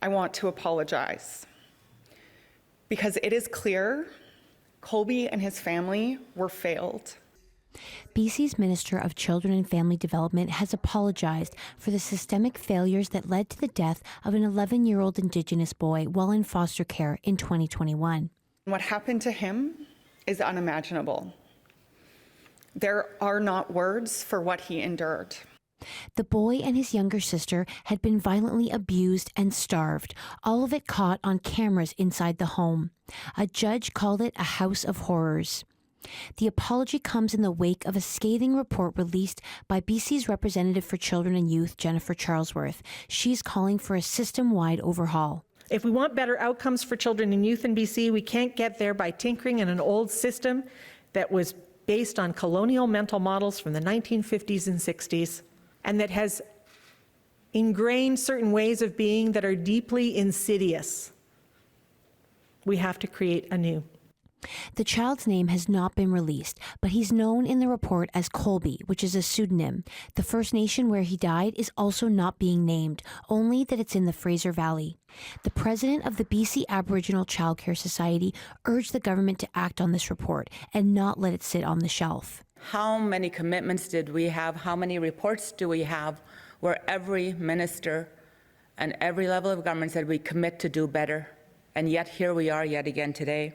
I want to apologize because it is clear Colby and his family were failed. BC's Minister of Children and Family Development has apologized for the systemic failures that led to the death of an 11-year-old Indigenous boy while in foster care in 2021. What happened to him is unimaginable. There are not words for what he endured. The boy and his younger sister had been violently abused and starved, all of it caught on cameras inside the home. A judge called it a house of horrors. The apology comes in the wake of a scathing report released by BC's Representative for Children and Youth, Jennifer Charlesworth. She's calling for a system-wide overhaul. If we want better outcomes for children and youth in BC, we can't get there by tinkering in an old system that was based on colonial mental models from the 1950s and 60s, and that has ingrained certain ways of being that are deeply insidious. We have to create anew. The child's name has not been released, but he's known in the report as Colby, which is a pseudonym. The First Nation where he died is also not being named, only that it's in the Fraser Valley. The president of the BC Aboriginal Childcare Society urged the government to act on this report and not let it sit on the shelf. How many commitments did we have? How many reports do we have where every minister and every level of government said we commit to do better? And yet here we are yet again today.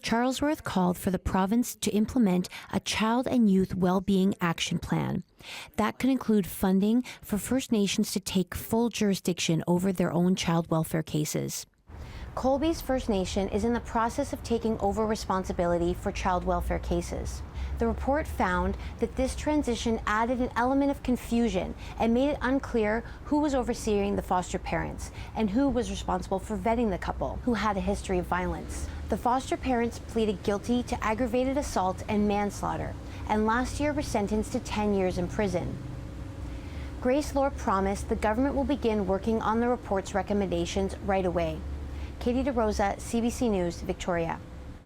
Charlesworth called for the province to implement a child and youth well-being action plan. That could include funding for First Nations to take full jurisdiction over their own child welfare cases. Colby's First Nation is in the process of taking over responsibility for child welfare cases. The report found that this transition added an element of confusion and made it unclear who was overseeing the foster parents and who was responsible for vetting the couple, who had a history of violence. The foster parents pleaded guilty to aggravated assault and manslaughter, and last year were sentenced to 10 years in prison. Grace Lore promised the government will begin working on the report's recommendations right away. Katie DeRosa, CBC News, Victoria.